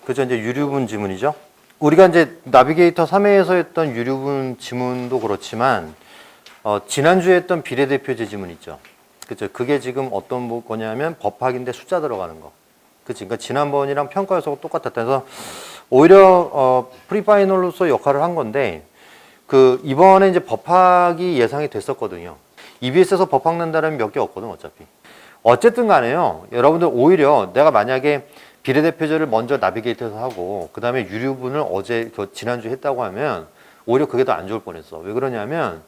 그죠? 이제 유류분 지문이죠. 우리가 이제 나비게이터 3회에서 했던 유류분 지문도 그렇지만, 지난주에 했던 비례대표제 지문 있죠. 그죠? 그게 지금 어떤 거냐면 법학인데 숫자 들어가는 거. 그치? 그러니까 지난번이랑 평가 요소가 똑같았다 해서 오히려, 프리파이널로서 역할을 한 건데, 이번에 이제 법학이 예상이 됐었거든요. EBS에서 법학 낸다는 몇 개 없거든, 어차피. 어쨌든 간에요. 여러분들 오히려 내가 만약에 비례대표제를 먼저 나비게이터에서 하고 그 다음에 유류분을 지난주에 했다고 하면 오히려 그게 더 안 좋을 뻔했어. 왜 그러냐면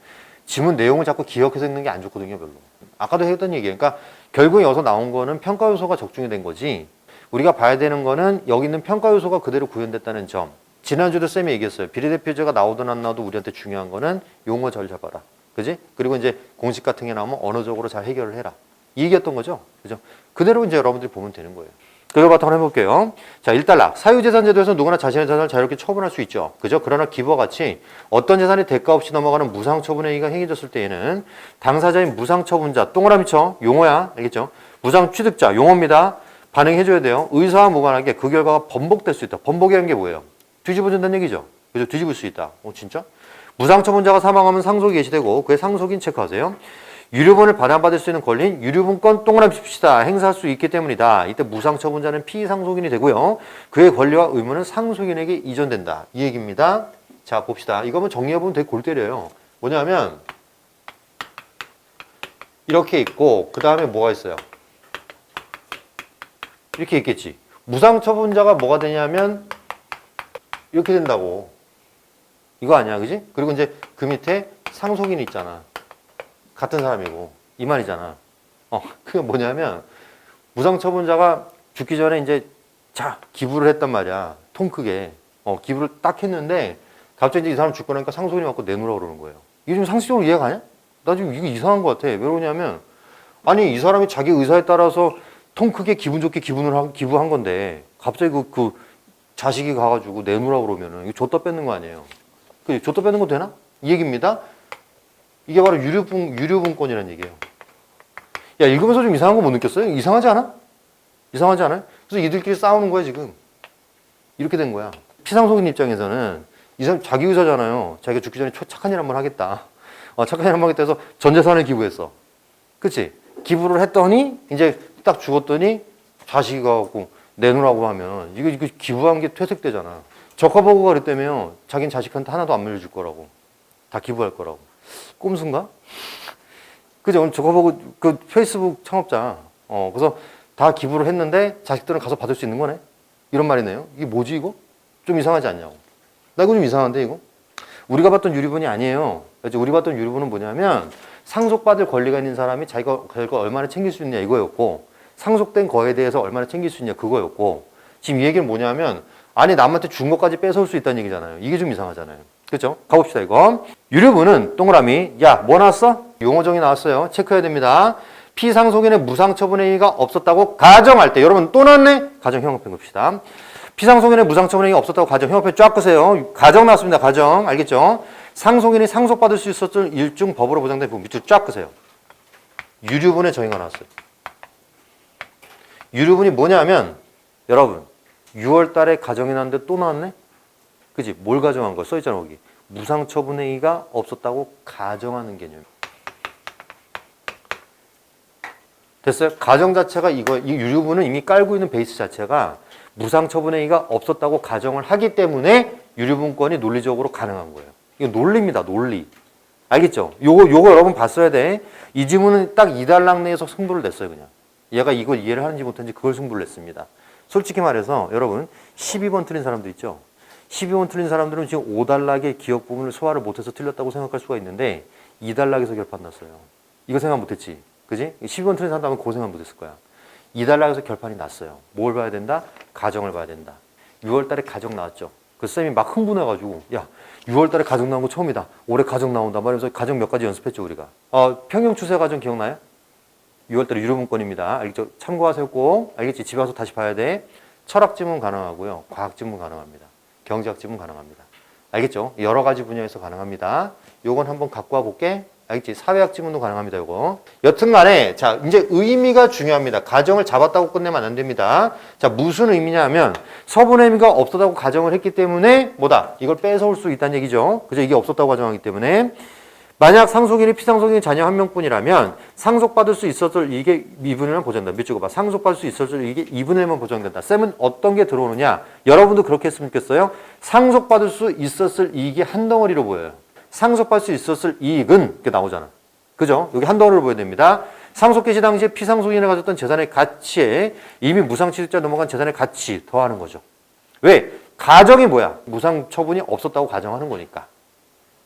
지문 내용을 자꾸 기억해서 읽는 게 안 좋거든요, 별로. 아까도 했던 얘기예요. 그러니까 결국에 여기서 나온 거는 평가 요소가 적중이 된 거지. 우리가 봐야 되는 거는 여기 있는 평가 요소가 그대로 구현됐다는 점. 지난주도 쌤이 얘기했어요. 비례대표제가 나오든 안 나와도 우리한테 중요한 거는 용어 잘 잡아라. 그지? 그리고 이제 공식 같은 게 나오면 언어적으로 잘 해결을 해라. 이 얘기였던 거죠. 그죠? 그대로 이제 여러분들이 보면 되는 거예요. 그걸 바탕으로 해볼게요. 자, 1달러. 사유재산제도에서 누구나 자신의 재산을 자유롭게 처분할 수 있죠. 그죠? 그러나 기부와 같이 어떤 재산이 대가 없이 넘어가는 무상처분의 행위가 행해졌을 때에는 당사자인 무상처분자, 동그라미 쳐, 용어야. 알겠죠? 무상취득자, 용어입니다. 반응해줘야 돼요. 의사와 무관하게 그 결과가 번복될 수 있다. 번복이라는 게 뭐예요? 뒤집어진다는 얘기죠. 그죠? 뒤집을 수 있다. 진짜? 무상처분자가 사망하면 상속이 개시되고 그의 상속인 체크하세요. 유류분을 반환받을 수 있는 권리인 유류분권 동그라미 칩시다. 행사할 수 있기 때문이다. 이때 무상처분자는 피상속인이 되고요. 그의 권리와 의무는 상속인에게 이전된다. 이 얘기입니다. 자, 봅시다. 이거 한번 정리해보면 되게 골 때려요. 뭐냐면 이렇게 있고 그 다음에 뭐가 있어요? 이렇게 있겠지. 무상처분자가 뭐가 되냐면 이렇게 된다고. 이거 아니야, 그지? 그리고 이제 그 밑에 상속인이 있잖아. 같은 사람이고 이 말이잖아. 그게 뭐냐면 무상처분자가 죽기 전에 이제 기부를 했단 말이야. 통 크게 기부를 딱 했는데 갑자기 이제 이 사람 죽고 나니까 상속인이 갖고 내놓으라고 그러는 거예요. 이게 좀 상식적으로 이해가 가냐? 나 지금 이거 이상한 것 같아. 왜 그러냐면 아니 이 사람이 자기 의사에 따라서 통 크게 기분 좋게 기부한 건데 갑자기 그 자식이 가가지고 내놓으라고 그러면은 이거 줬다 뺏는 거 아니에요? 줬다 뺏는 거 되나? 이 얘기입니다. 이게 바로 유류분권이라는 얘기예요. 야, 읽으면서 좀 이상한 거 못 느꼈어요? 이상하지 않아? 이상하지 않아요? 그래서 이들끼리 싸우는 거야, 지금. 이렇게 된 거야. 피상속인 입장에서는 이 사람 자기 의사잖아요. 자기가 죽기 전에 착한 일 한번 하겠다. 착한 일 한번 하겠다 해서 전 재산을 기부했어. 그치? 기부를 했더니 이제 딱 죽었더니 자식이 가갖고 내놓으라고 하면 이거 기부한 게 퇴색되잖아. 적화버거가 그랬다며 자기는 자식한테 하나도 안 물려줄 거라고. 다 기부할 거라고. 꼼수인가? 그죠? 저거 그 페이스북 창업자. 그래서 다 기부를 했는데 자식들은 가서 받을 수 있는 거네? 이런 말이네요. 이게 뭐지, 이거? 좀 이상하지 않냐고. 나 이거 좀 이상한데, 이거? 우리가 봤던 유류분이 아니에요. 우리 봤던 유류분은 뭐냐면 상속받을 권리가 있는 사람이 자기가 얼마나 챙길 수 있냐 이거였고 상속된 거에 대해서 얼마나 챙길 수 있냐 그거였고 지금 이 얘기는 뭐냐면 아니 남한테 준 것까지 뺏어올 수 있다는 얘기잖아요. 이게 좀 이상하잖아요. 그렇죠? 가봅시다 이거. 유류분은 동그라미 뭐 나왔어? 용어정의 나왔어요. 체크해야 됩니다. 피상속인의 무상처분의 행위가 없었다고 가정할 때 여러분 또 나왔네? 가정 형업해 봅시다. 피상속인의 무상처분의 행위가 없었다고 가정 형업해 쫙 끄세요. 가정 나왔습니다. 가정 알겠죠? 상속인이 상속받을 수 있었던 일중 법으로 보장된 부분 밑으로 쫙 끄세요. 유류분의 정의가 나왔어요. 유류분이 뭐냐면 여러분 6월 달에 가정이 나왔는데 또 나왔네? 그치? 뭘 가정한 거? 써있잖아, 거기. 무상처분의 행위가 없었다고 가정하는 개념. 됐어요? 가정 자체가 이 유류분은 이미 깔고 있는 베이스 자체가 무상처분의 행위가 없었다고 가정을 하기 때문에 유류분권이 논리적으로 가능한 거예요. 이거 논리입니다, 논리. 알겠죠? 요거 여러분 봤어야 돼. 이 지문은 딱 2달락 내에서 승부를 냈어요, 그냥. 얘가 이걸 이해를 하는지 못하는지 그걸 승부를 냈습니다. 솔직히 말해서 여러분 12번 틀린 사람도 있죠. 12번 틀린 사람들은 지금 5단락의 기억 부분을 소화를 못해서 틀렸다고 생각할 수가 있는데 2단락에서 결판 났어요. 이거 생각 못했지. 그지? 12번 틀린 사람도 아마 그 생각 못했을 거야. 2단락에서 결판이 났어요. 뭘 봐야 된다? 가정을 봐야 된다. 6월 달에 가정 나왔죠. 그 쌤이 막 흥분해가지고 야 6월 달에 가정 나온 거 처음이다. 올해 가정 나온다. 말하면서 가정 몇 가지 연습했죠 우리가. 평형 추세 가정 기억나요? 6월 달에 유료분권입니다. 알겠죠? 참고하세요 꼭. 알겠지? 집에 와서 다시 봐야 돼. 철학 지문 가능하고요. 과학 지문 가능합니다. 경제학 지문 가능합니다. 알겠죠? 여러 가지 분야에서 가능합니다. 요건 한번 갖고 와 볼게. 알겠지? 사회학 지문도 가능합니다, 이거. 여튼 간에, 자, 이제 의미가 중요합니다. 가정을 잡았다고 끝내면 안 됩니다. 자, 무슨 의미냐 하면, 서분의 의미가 없었다고 가정을 했기 때문에, 뭐다? 이걸 뺏어올 수 있다는 얘기죠. 그죠? 이게 없었다고 가정하기 때문에. 만약 상속인이 피상속인 자녀 한 명뿐이라면, 상속받을 수 있었을 이익의 2분의 1만 보장된다. 밑줄 봐. 상속받을 수 있었을 이익의 2분의 1만 보장된다. 쌤은 어떤 게 들어오느냐? 여러분도 그렇게 했으면 좋겠어요? 상속받을 수 있었을 이익이 한 덩어리로 보여요. 상속받을 수 있었을 이익은 이렇게 나오잖아. 그죠? 여기 한 덩어리로 보여야 됩니다. 상속 개시 당시에 피상속인이 가졌던 재산의 가치에 이미 무상취득자 넘어간 재산의 가치 더하는 거죠. 왜? 가정이 뭐야? 무상 처분이 없었다고 가정하는 거니까.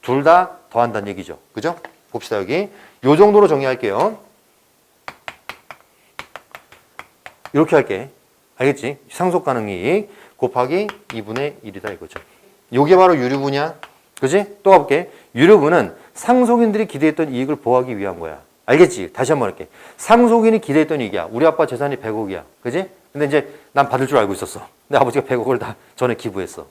둘 다 더한다는 얘기죠. 그죠? 봅시다, 여기. 요 정도로 정리할게요. 이렇게 할게. 알겠지? 상속 가능 이익 곱하기 2분의 1이다 이거죠. 요게 바로 유류분이야. 그지? 또 가볼게. 유류분은 상속인들이 기대했던 이익을 보호하기 위한 거야. 알겠지? 다시 한번 할게. 상속인이 기대했던 이익이야. 우리 아빠 재산이 100억이야. 그지? 근데 이제 난 받을 줄 알고 있었어. 내 아버지가 100억을 다 전에 기부했어.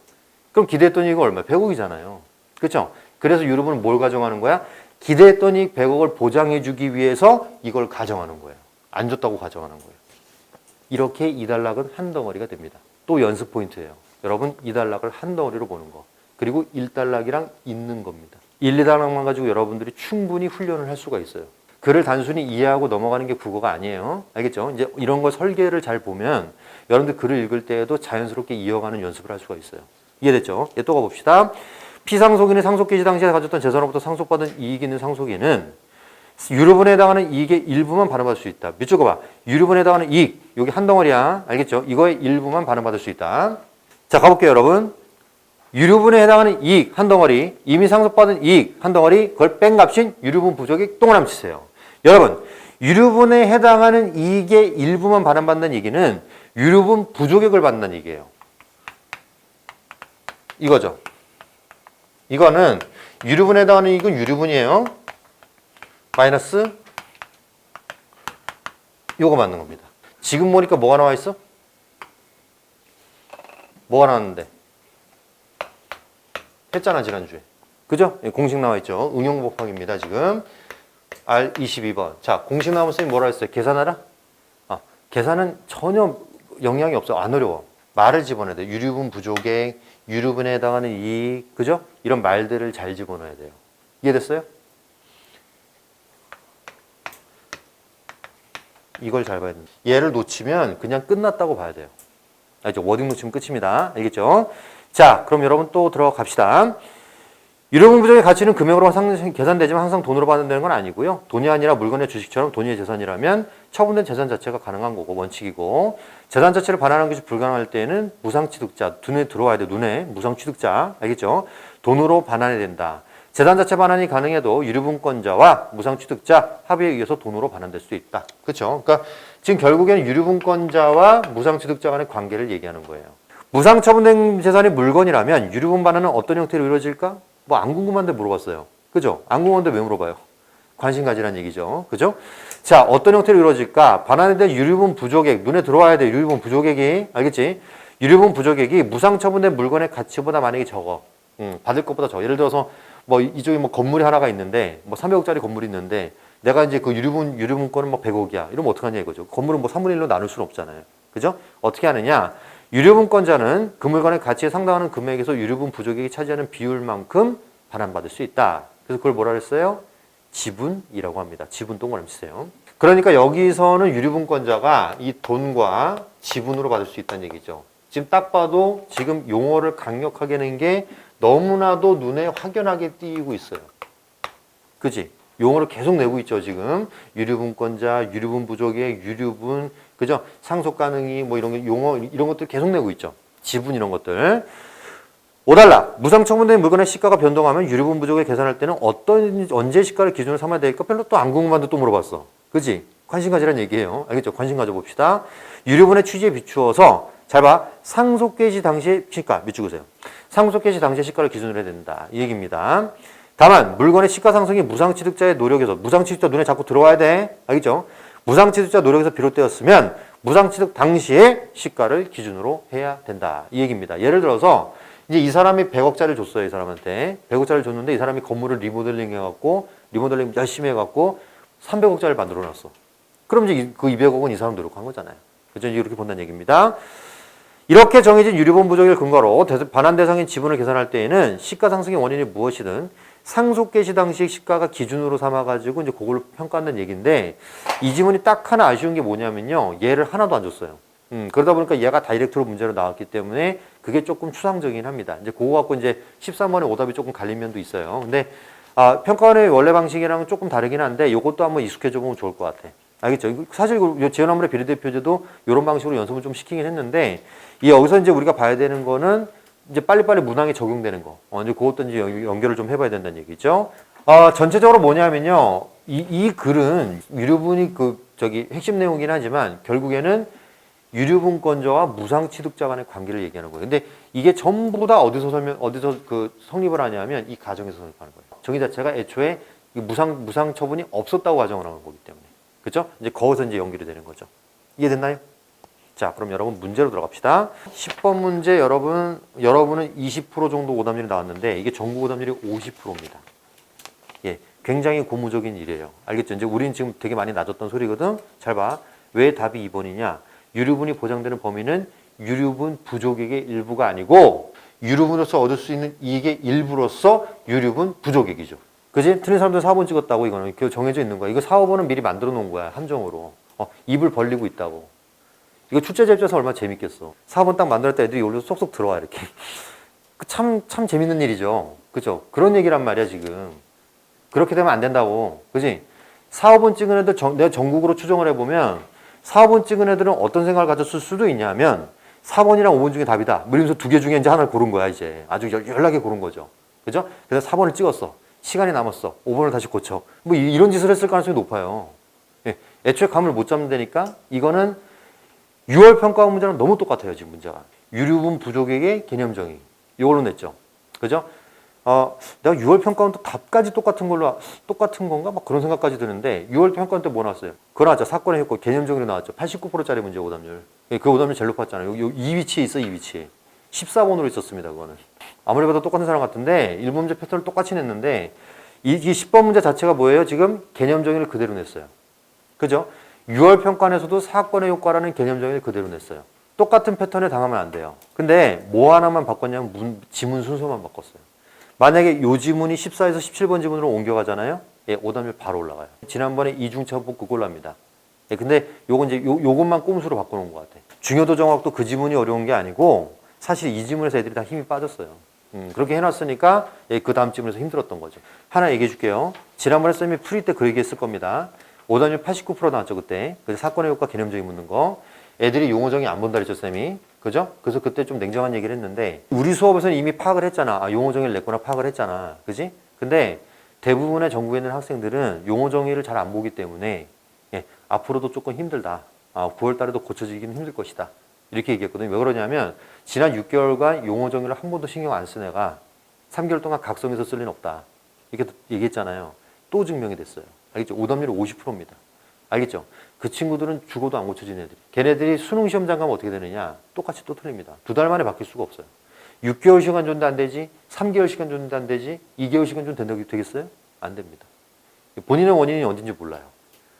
그럼 기대했던 이익은 얼마야? 100억이잖아요. 그렇죠? 그래서 유류분은 뭘 가정하는 거야? 기대했던 이익 100억을 보장해주기 위해서 이걸 가정하는 거예요. 안 줬다고 가정하는 거예요. 이렇게 2단락은 한 덩어리가 됩니다. 또 연습 포인트예요. 여러분 2단락을 한 덩어리로 보는 거. 그리고 1단락이랑 있는 겁니다. 1, 2단락만 가지고 여러분들이 충분히 훈련을 할 수가 있어요. 글을 단순히 이해하고 넘어가는 게 국어가 아니에요. 알겠죠? 이제 이런 거 설계를 잘 보면 여러분들 글을 읽을 때에도 자연스럽게 이어가는 연습을 할 수가 있어요. 이해됐죠? 또 가봅시다. 피상속인의 상속개시 당시에 가졌던 재산으로부터 상속받은 이익이 있는 상속인은 유류분에 해당하는 이익의 일부만 반환받을 수 있다. 밑줄 그어봐. 유류분에 해당하는 이익. 여기 한 덩어리야. 알겠죠? 이거의 일부만 반환받을 수 있다. 자, 가볼게요, 여러분. 유류분에 해당하는 이익 한 덩어리, 이미 상속받은 이익 한 덩어리, 그걸 뺀 값인 유류분 부족액 동그라미 치세요. 여러분, 유류분에 해당하는 이익의 일부만 반환받는 얘기는 유류분 부족액을 받는다는 얘기예요. 이거죠. 이거는 유류분에 해당하는 이익은 유류분이에요. 마이너스 요거 맞는 겁니다. 지금 보니까 뭐가 나와 있어? 뭐가 나왔는데? 했잖아, 지난주에. 그죠? 공식 나와 있죠. 응용 곱하기입니다, 지금. R22번. 자, 공식 나오면 쌤이 뭐라 했어요? 계산하라? 계산은 전혀 영향이 없어. 안 어려워. 말을 집어넣어야 돼. 유류분 부족액, 유류분에 해당하는 이익, 그죠? 이런 말들을 잘 집어넣어야 돼요. 이해됐어요? 이걸 잘 봐야 됩니다. 얘를 놓치면 그냥 끝났다고 봐야 돼요. 알죠? 워딩 놓치면 끝입니다. 알겠죠? 자, 그럼 여러분 또 들어갑시다. 유류분 부족의 가치는 금액으로 계산되지만 항상 돈으로 받는다는 건 아니고요. 돈이 아니라 물건의 주식처럼 돈이 재산이라면 처분된 재산 자체가 가능한 거고 원칙이고, 재산 자체를 반환하는 것이 불가능할 때에는 무상취득자, 눈에 들어와야 돼. 눈에 무상취득자, 알겠죠? 돈으로 반환해야 된다. 재산 자체 반환이 가능해도 유류분권자와 무상취득자 합의에 의해서 돈으로 반환될 수 있다. 그렇죠? 그러니까 지금 결국에는 유류분권자와 무상취득자 간의 관계를 얘기하는 거예요. 무상처분된 재산이 물건이라면 유류분 반환은 어떤 형태로 이루어질까? 뭐 안 궁금한데 물어봤어요. 그죠? 안 궁금한데 왜 물어봐요? 관심 가지라는 얘기죠. 그죠? 자, 어떤 형태로 이루어질까? 반환에 대한 유류분 부족액, 눈에 들어와야 돼. 유류분 부족액이. 알겠지? 유류분 부족액이 무상처분된 물건의 가치보다 만약에 적어. 받을 것보다 적어. 예를 들어서 뭐 이쪽에 뭐 건물이 하나가 있는데 뭐 300억짜리 건물이 있는데 내가 이제 그 유류분권은 뭐 100억이야. 이러면 어떡하냐 이거죠. 건물은 뭐 3분의 1로 나눌 수는 없잖아요. 그죠? 어떻게 하느냐? 유류분권자는 그 물건의 가치에 상당하는 금액에서 유류분 부족액이 차지하는 비율만큼 반환받을 수 있다. 그래서 그걸 뭐라 그랬어요? 지분이라고 합니다. 지분 동그라미 치세요. 그러니까 여기서는 유류분권자가 이 돈과 지분으로 받을 수 있다는 얘기죠. 지금 딱 봐도 지금 용어를 강력하게 낸 게 너무나도 눈에 확연하게 띄고 있어요. 그지? 용어를 계속 내고 있죠, 지금. 유류분권자, 유류분 부족액, 유류분, 그죠? 상속 가능이, 뭐 이런 게 용어, 이런 것들 계속 내고 있죠. 지분 이런 것들. 5달러. 무상처분된 물건의 시가가 변동하면 유류분 부족액 계산할 때는 언제 시가를 기준으로 삼아야 될까? 별로 또 안 궁금한데 또 물어봤어. 그지? 관심 가지라는 얘기예요. 알겠죠? 관심 가져봅시다. 유류분의 취지에 비추어서, 잘 봐. 상속 개시 당시의 시가, 밑줄 그으세요. 상속 개시 당시의 시가를 기준으로 해야 된다. 이 얘기입니다. 다만 물건의 시가 상승이 무상취득자의 노력에서, 무상취득자 눈에 자꾸 들어와야 돼. 알겠죠? 무상취득자 노력에서 비롯되었으면 무상취득 당시의 시가를 기준으로 해야 된다. 이 얘기입니다. 예를 들어서 이제 이 사람이 100억짜리를 줬어요. 이 사람한테. 100억짜리를 줬는데 이 사람이 건물을 리모델링 해갖고 리모델링 열심히 해갖고 300억짜리를 만들어놨어. 그럼 이제 그 200억은 이 사람 노력한 거잖아요. 그죠? 이렇게 본다는 얘기입니다. 이렇게 정해진 유류분 부족을 근거로 반환 대상인 지분을 계산할 때에는 시가 상승의 원인이 무엇이든 상속 개시 당시 시가가 기준으로 삼아가지고 이제 그걸 평가한다는 얘기인데, 이 지문이 딱 하나 아쉬운 게 뭐냐면요, 얘를 하나도 안 줬어요. 그러다 보니까 얘가 다이렉트로 문제로 나왔기 때문에 그게 조금 추상적이긴 합니다. 이제 그거 갖고 이제 13번의 오답이 조금 갈린 면도 있어요. 근데 평가원의 원래 방식이랑은 조금 다르긴 한데 이것도 한번 익숙해져 보면 좋을 것 같아. 알겠죠? 사실 지원화물의 비례대표제도 이런 방식으로 연습을 좀 시키긴 했는데, 여기서 이제 우리가 봐야 되는 거는 이제 빨리빨리 문항에 적용되는 거. 이제 그것도 이제 연결을 좀 해봐야 된다는 얘기죠. 전체적으로 뭐냐면요, 이 글은 유류분이 핵심 내용이긴 하지만 결국에는 유류분권자와 무상취득자 간의 관계를 얘기하는 거예요. 근데 이게 전부 다 어디서 성립을 하냐면 이 가정에서 성립하는 거예요. 정의 자체가 애초에 무상 처분이 없었다고 가정을 하는 거기 때문에. 그죠? 이제 거기서 이제 연결이 되는 거죠. 이해됐나요? 자, 그럼 여러분 문제로 들어갑시다. 10번 문제 여러분은 20% 정도 오답률이 나왔는데 이게 전국 오답률이 50%입니다. 예, 굉장히 고무적인 일이에요. 알겠죠? 이제 우린 지금 되게 많이 낮았던 소리거든. 잘 봐. 왜 답이 2번이냐? 유류분이 보장되는 범위는 유류분 부족액의 일부가 아니고 유류분으로서 얻을 수 있는 이익의 일부로서 유류분 부족액이죠. 그지? 틀린 사람들 4번 찍었다고. 이거는 이렇게 정해져 있는 거야. 이거 4, 5번은 미리 만들어 놓은 거야. 함정으로. 입을 벌리고 있다고. 이거 출제자 입장에서 얼마나 재밌겠어. 4번 딱 만들었다 애들이 여기서 쏙쏙 들어와 이렇게. 참 재밌는 일이죠. 그죠? 그런 얘기란 말이야 지금. 그렇게 되면 안 된다고. 그지? 4, 5번 찍은 애들 내가 전국으로 추정을 해보면 4, 5번 찍은 애들은 어떤 생각을 가졌을 수도 있냐면 4번이랑 5번 중에 답이다. 뭐 이러면서 두 개 중에 이제 하나를 고른 거야 이제. 아주 연락에 고른 거죠. 그죠? 그래서 4번을 찍었어. 시간이 남았어. 5번을 다시 고쳐. 뭐 이런 짓을 했을 가능성이 높아요. 예. 애초에 감을 못 잡는다니까 이거는 6월 평가 문제랑 너무 똑같아요 지금 문제가. 유류분 부족액의 개념정의. 이걸로 냈죠. 그죠? 내가 6월 평가원 또 답까지 똑같은 건가? 막 그런 생각까지 드는데 6월 평가원 때 뭐 나왔어요? 그거 나왔죠. 사건의 효과 개념정의로 나왔죠. 89%짜리 문제 오답률. 그 오답률 제일 높았잖아요. 이 위치에 있어, 이 위치에. 14번으로 있었습니다. 그거는. 아무리 봐도 똑같은 사람 같은데 1번 문제 패턴을 똑같이 냈는데 이 10번 문제 자체가 뭐예요? 지금 개념정의를 그대로 냈어요. 그죠? 6월 평가원에서도 사건의 효과라는 개념정의를 그대로 냈어요. 똑같은 패턴에 당하면 안 돼요. 근데 뭐 하나만 바꿨냐면 지문 순서만 바꿨어요. 만약에 요 지문이 14에서 17번 지문으로 옮겨가잖아요. 예, 오답률 바로 올라가요. 지난번에 이중차법 그걸로 합니다. 예, 근데 요건 이제 요것만 꼼수로 바꿔놓은 것 같아. 중요도 정확도 그 지문이 어려운 게 아니고 사실 이 지문에서 애들이 다 힘이 빠졌어요. 그렇게 해놨으니까 예, 그 다음 지문에서 힘들었던 거죠. 하나 얘기해 줄게요. 지난번에 쌤이 풀이 때 그 얘기했을 겁니다. 오답률 89% 나왔죠 그때. 그래서 사건의 효과 개념적인 묻는 거. 애들이 용어정의 안 본다 그랬죠 쌤이. 그죠? 그래서 그때 좀 냉정한 얘기를 했는데 우리 수업에서는 이미 파악을 했잖아. 용어정의를 냈구나 파악을 했잖아. 그지? 근데 대부분의 전국에 있는 학생들은 용어정의를 잘 안 보기 때문에 예, 앞으로도 조금 힘들다. 9월 달에도 고쳐지기는 힘들 것이다. 이렇게 얘기했거든요. 왜 그러냐면 지난 6개월간 용어정의를 한 번도 신경 안 쓴 애가 3개월 동안 각성해서 쓸 리는 없다. 이렇게 얘기했잖아요. 또 증명이 됐어요. 알겠죠? 오답률이 50%입니다. 알겠죠? 그 친구들은 죽어도 안 고쳐진 애들. 걔네들이 수능 시험장 가면 어떻게 되느냐? 똑같이 또 틀립니다. 2달 만에 바뀔 수가 없어요. 6개월 시간 줬는데 안 되지? 3개월 시간 줬는데 안 되지? 2개월 시간 좀 된다고 되겠어요? 안 됩니다. 본인의 원인이 어딘지 몰라요.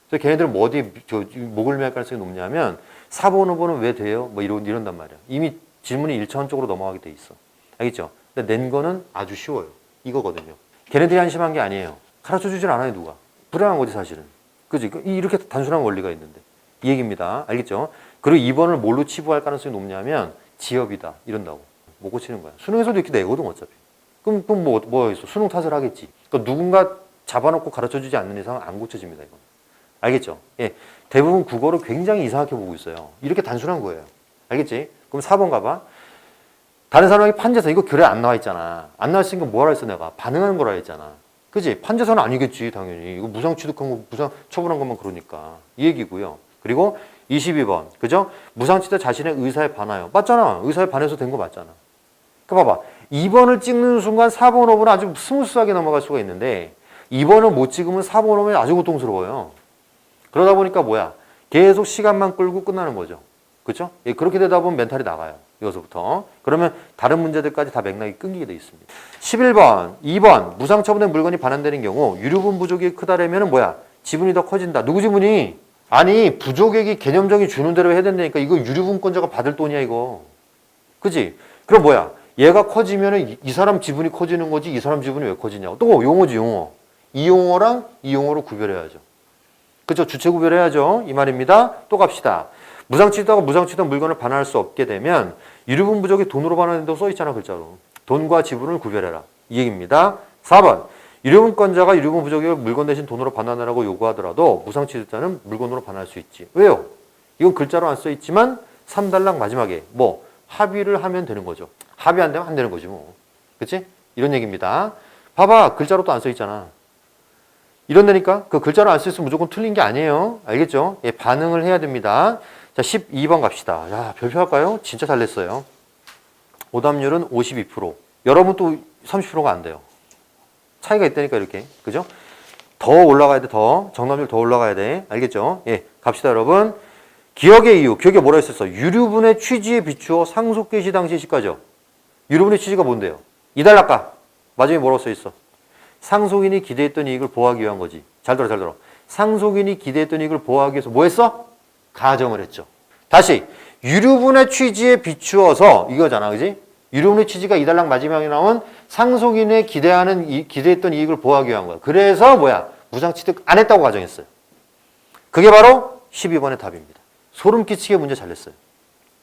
그래서 걔네들은 뭐 어디 목을 매할 가능성이 높냐면 4번, 5번은 왜 돼요? 뭐 이런단 말이야. 이미 질문이 1차원 쪽으로 넘어가게 돼 있어. 알겠죠? 근데 낸 거는 아주 쉬워요. 이거거든요. 걔네들이 한심한 게 아니에요. 가르쳐 주질 않아요, 누가. 불안한 거지, 사실은. 그지? 이렇게 단순한 원리가 있는데. 이 얘기입니다. 알겠죠? 그리고 2번을 뭘로 치부할 가능성이 높냐면 지엽이다. 이런다고. 못 고치는 거야. 수능에서도 이렇게 내거든, 어차피. 그럼 뭐 있어? 수능 탓을 하겠지. 그러니까 누군가 잡아놓고 가르쳐 주지 않는 이상은 안 고쳐집니다, 이건. 알겠죠? 예. 대부분 국어를 굉장히 이상하게 보고 있어요. 이렇게 단순한 거예요. 알겠지? 그럼 4번 가봐. 다른 사람이 판재서 이거 글에 안 나와 있잖아. 안 나와 있으니까 뭐라 했어, 내가? 반응하는 거라 했잖아. 그지? 판재서는 아니겠지, 당연히. 이거 무상 취득한 거, 무상 처분한 것만 그러니까. 이 얘기고요. 그리고 22번. 그죠? 무상 취득 자신의 의사에 반하여. 맞잖아. 의사에 반해서 된 거 맞잖아. 그러니까 봐봐. 2번을 찍는 순간 4번, 5번은 아주 스무스하게 넘어갈 수가 있는데 2번을 못 찍으면 4번, 5번이 아주 고통스러워요. 그러다 보니까 뭐야? 계속 시간만 끌고 끝나는 거죠. 그렇죠? 예, 그렇게 되다 보면 멘탈이 나가요. 이것부터. 그러면 다른 문제들까지 다 맥락이 끊기게 돼 있습니다. 11번, 2번 무상 처분된 물건이 반환되는 경우 유류분 부족이 크다라면 뭐야? 지분이 더 커진다. 누구 지분이? 아니 부족액이 개념적인 주는 대로 해야 된다니까. 이거 유류분권자가 받을 돈이야 이거. 그지? 그럼 뭐야? 얘가 커지면은 이 사람 지분이 커지는 거지 이 사람 지분이 왜 커지냐고. 또 용어지 용어. 이 용어랑 이 용어로 구별해야죠. 그렇죠? 주체 구별해야죠. 이 말입니다. 또 갑시다. 무상취득하고 무상취득 물건을 반환할 수 없게 되면 유류분 부족이 돈으로 반환된다고 써있잖아 글자로. 돈과 지분을 구별해라. 이 얘기입니다. 4번. 유류분권자가 유류분 부족을 물건 대신 돈으로 반환하라고 요구하더라도 무상취득자는 물건으로 반환할 수 있지. 왜요? 이건 글자로 안 써있지만 3단락 마지막에 뭐 합의를 하면 되는 거죠. 합의 안 되면 안 되는 거지 뭐. 그치? 이런 얘기입니다. 봐봐. 글자로 또 안 써있잖아. 이런다니까? 그 글자로 안 써있으면 무조건 틀린 게 아니에요. 알겠죠? 예, 반응을 해야 됩니다. 자, 12번 갑시다. 야, 별표 할까요? 진짜 잘 냈어요. 오답률은 52%. 여러분 또 30%가 안 돼요. 차이가 있다니까 이렇게. 그죠? 더 올라가야 돼. 더. 정답률 더 올라가야 돼. 알겠죠? 예, 갑시다 여러분. 기억의 이유. 기억에 뭐라 했었어? 유류분의 취지에 비추어 상속 개시 당시 시가죠. 유류분의 취지가 뭔데요? 이달락가. 마지막에 뭐라고 써있어? 상속인이 기대했던 이익을 보호하기 위한 거지. 잘 들어, 잘 들어. 상속인이 기대했던 이익을 보호하기 위해서 뭐 했어? 가정을 했죠. 다시 유류분의 취지에 비추어서 이거잖아, 그지? 유류분의 취지가 이달락 마지막에 나온 상속인의 기대했던 이익을 보호하기 위한 거야. 그래서 뭐야? 무상취득 안 했다고 가정했어요. 그게 바로 12번의 답입니다. 소름 끼치게 문제 잘 냈어요.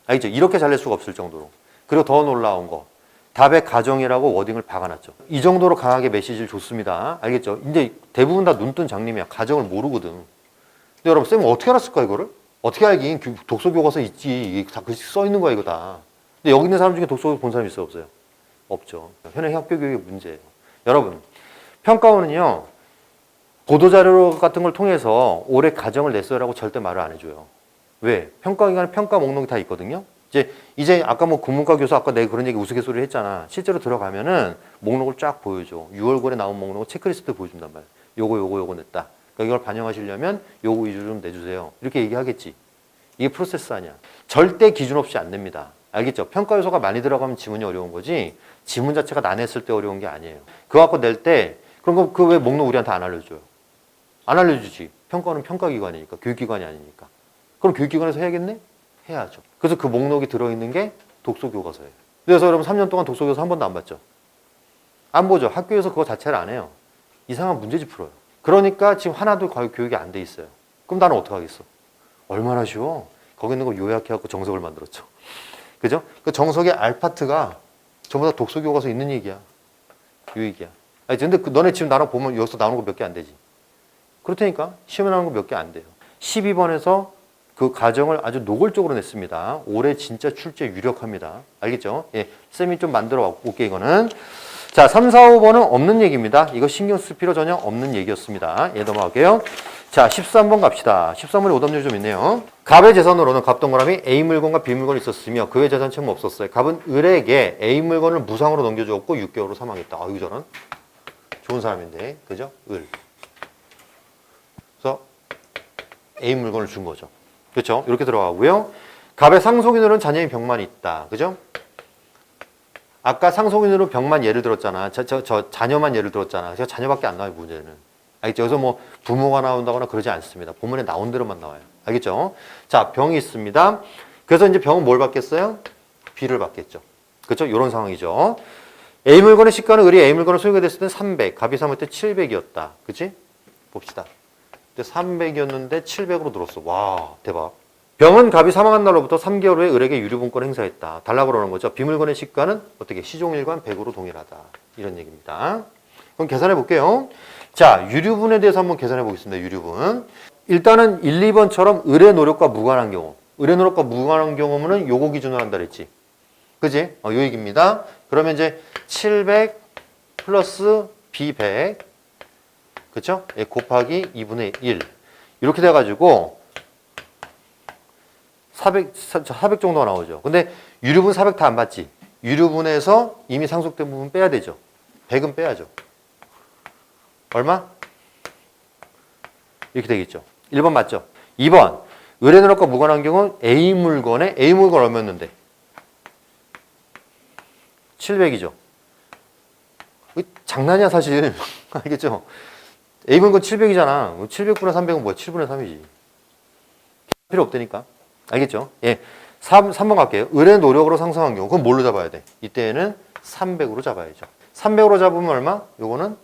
알겠죠? 이렇게 잘 낼 수가 없을 정도로. 그리고 더 놀라운 거. 답의 가정이라고 워딩을 박아놨죠. 이 정도로 강하게 메시지를 줬습니다. 알겠죠? 이제 대부분 다 눈뜬 장님이야. 가정을 모르거든. 근데 여러분, 쌤은 어떻게 알았을까, 이거를? 어떻게 알긴 독서교과서에 있지. 이게 다 글씨 써 있는 거야, 이거 다. 근데 여기 있는 사람 중에 독서교과서 본 사람 있어요, 없어요? 없죠. 현행 학교 교육의 문제예요. 여러분, 평가원은요, 보도자료 같은 걸 통해서 올해 가정을 냈어요라고 절대 말을 안 해줘요. 왜? 평가기관에 평가 목록이 다 있거든요. 이제 아까 뭐 국문과 교수 아까 내가 그런 얘기 우스갯소리를 했잖아. 실제로 들어가면은 목록을 쫙 보여줘. 6월고에 나온 목록을 체크리스트 보여준단 말이야. 요거 냈다. 그러니까 이걸 반영하시려면 요거 위주로 좀 내주세요. 이렇게 얘기하겠지. 이게 프로세스 아니야. 절대 기준 없이 안 냅니다. 알겠죠? 평가 요소가 많이 들어가면 지문이 어려운 거지 지문 자체가 난했을 때 어려운 게 아니에요. 그거 갖고 낼 때 그런 거 그 왜 목록 우리한테 안 알려줘요? 안 알려주지. 평가는 평가기관이니까 교육기관이 아니니까. 그럼 교육기관에서 해야겠네? 해야죠. 그래서 그 목록이 들어있는 게 독서교과서예요. 그래서 여러분 3년 동안 독서교과서 한 번도 안 봤죠? 안 보죠. 학교에서 그거 자체를 안 해요. 이상한 문제집 풀어요. 그러니까 지금 하나도 교육이 안 돼 있어요. 그럼 나는 어떡하겠어? 얼마나 쉬워? 거기 있는 거 요약해갖고 정석을 만들었죠. 그죠? 그 정석의 알파트가 전부 다 독서교과서 있는 얘기야. 요 얘기야. 아니, 근데 너네 지금 나랑 보면 여기서 나오는 거 몇 개 안 되지. 그렇다니까 시험에 나오는 거 몇 개 안 돼요. 12번에서 그 가정을 아주 노골적으로 냈습니다. 올해 진짜 출제 유력합니다. 알겠죠? 예, 쌤이 좀 만들어 올게 이거는. 자, 3, 4, 5번은 없는 얘기입니다. 이거 신경 쓸 필요 전혀 없는 얘기였습니다. 예, 넘어갈게요. 자, 13번 갑시다. 13번에 오답률이 좀 있네요. 갑의 재산으로는 갑 동그라미 A 물건과 B 물건이 있었으며 그의 재산 채무 없었어요. 갑은 을에게 A 물건을 무상으로 넘겨주었고 6개월로 사망했다. 아유, 저는 좋은 사람인데, 그죠? 을. 그래서 A 물건을 준 거죠. 그렇죠? 이렇게 들어가고요. 갑의 상속인으로는 자녀인 병만이 있다. 그죠? 아까 상속인으로 병만 예를 들었잖아. 자녀만 예를 들었잖아. 제가 자녀밖에 안 나와요, 문제는. 알겠죠? 그래서 뭐 부모가 나온다거나 그러지 않습니다. 본문에 나온 대로만 나와요. 알겠죠? 자, 병이 있습니다. 그래서 이제 병은 뭘 받겠어요? B를 받겠죠. 그렇죠? 이런 상황이죠. A 물건의 시가는 을이 A 물건을 소유가 됐을 때 300, 갑이 사모할 때 700이었다. 그치? 봅시다. 300이었는데 700으로 늘었어. 와, 대박. 병은 갑이 사망한 날로부터 3개월 후에 을에게 유류분권을 행사했다. 달라고 그러는 거죠. 비물건의 시가는 어떻게 시종일관 100으로 동일하다. 이런 얘기입니다. 그럼 계산해 볼게요. 자, 유류분에 대해서 한번 계산해 보겠습니다. 유류분. 일단은 1, 2번처럼 을의 노력과 무관한 경우. 을의 노력과 무관한 경우는 요거 기준으로 한다 그랬지. 그지? 요 얘기입니다. 그러면 이제 700 플러스 B100 그쵸? 예, 곱하기 2분의 1 이렇게 돼가지고 400 정도가 나오죠. 근데 유류분 400 다 안 받지. 유류분에서 이미 상속된 부분 빼야 되죠. 100은 빼야죠. 얼마? 이렇게 되겠죠. 1번 맞죠? 2번 을의 누락과 무관한 경우 A 물건 얼마였는데? 700이죠. 장난이야 사실. 알겠죠? A분건 700이잖아. 700분의 300은 뭐야? 7분의 3이지. 필요 없다니까. 알겠죠? 예. 3번 갈게요. 을의 노력으로 상승한 경우. 그럼 뭘로 잡아야 돼? 이때는 300으로 잡아야죠. 300으로 잡으면 얼마? 요거는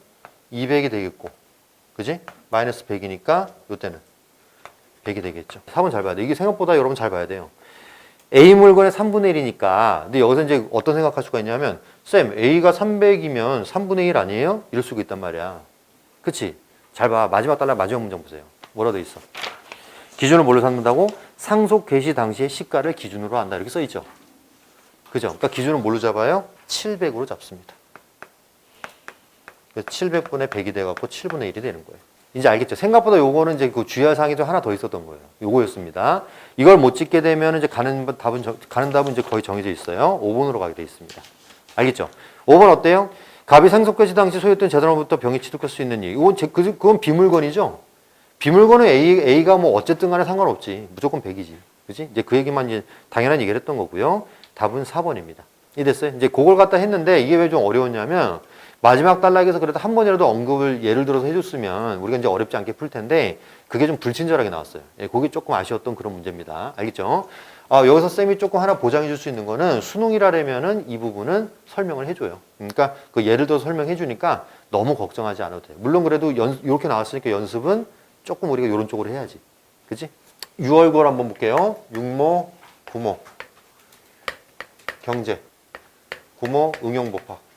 200이 되겠고. 그지? 마이너스 100이니까 요때는 100이 되겠죠. 4번 잘 봐야 돼. 이게 생각보다 여러분 잘 봐야 돼요. A 물건의 3분의 1이니까. 근데 여기서 이제 어떤 생각할 수가 있냐면, 쌤, A가 300이면 3분의 1 아니에요? 이럴 수가 있단 말이야. 그치? 잘 봐. 마지막 달라 마지막 문장 보세요. 뭐라 돼 있어? 기준을 뭘로 삼는다고? 상속 개시 당시의 시가를 기준으로 한다. 이렇게 써 있죠. 그죠? 그러니까 기준을 뭘로 잡아요? 700으로 잡습니다. 700분의 100이 돼갖고 7분의 1이 되는 거예요. 이제 알겠죠? 생각보다 요거는 이제 그 주의할 사항이 좀 하나 더 있었던 거예요. 요거였습니다. 이걸 못 찍게 되면 이제 가는 답은 이제 거의 정해져 있어요. 5번으로 가게 돼 있습니다. 알겠죠? 5번 어때요? 갑이 상속개시 당시 소유했던 재산으로부터 병이 취득할 수 있는 일. 그건 비물건이죠? 비물건은 A가 뭐 어쨌든 간에 상관없지. 무조건 100이지. 그지? 이제 그 얘기만 이제 당연한 얘기를 했던 거고요. 답은 4번입니다. 이해됐어요? 이제 그걸 갖다 했는데 이게 왜 좀 어려웠냐면 마지막 단락에서 그래도 한 번이라도 언급을 예를 들어서 해줬으면 우리가 이제 어렵지 않게 풀 텐데 그게 좀 불친절하게 나왔어요. 예, 그게 조금 아쉬웠던 그런 문제입니다. 알겠죠? 여기서 쌤이 조금 하나 보장해 줄 수 있는 거는 수능이라면은 이 부분은 설명을 해줘요. 그러니까 그 예를 들어서 설명해 주니까 너무 걱정하지 않아도 돼요. 물론 그래도 이렇게 나왔으니까 연습은 조금 우리가 이런 쪽으로 해야지. 그치? 6월 9월 한번 볼게요. 육모, 부모, 경제, 구모, 응용법학.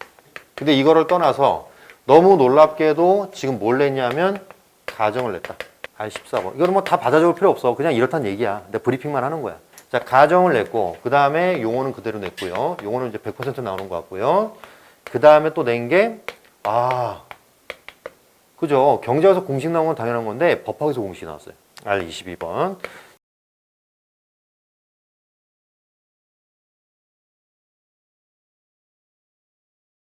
근데 이거를 떠나서 너무 놀랍게도 지금 뭘 냈냐면 가정을 냈다. 14번. 이거는 뭐 다 받아 적을 필요 없어. 그냥 이렇단 얘기야. 근데 브리핑만 하는 거야. 자, 가정을 냈고, 그 다음에 용어는 그대로 냈고요. 용어는 이제 100% 나오는 것 같고요. 그 다음에 또 낸 게, 그죠. 경제에서 공식 나온 건 당연한 건데, 법학에서 공식이 나왔어요. R22번.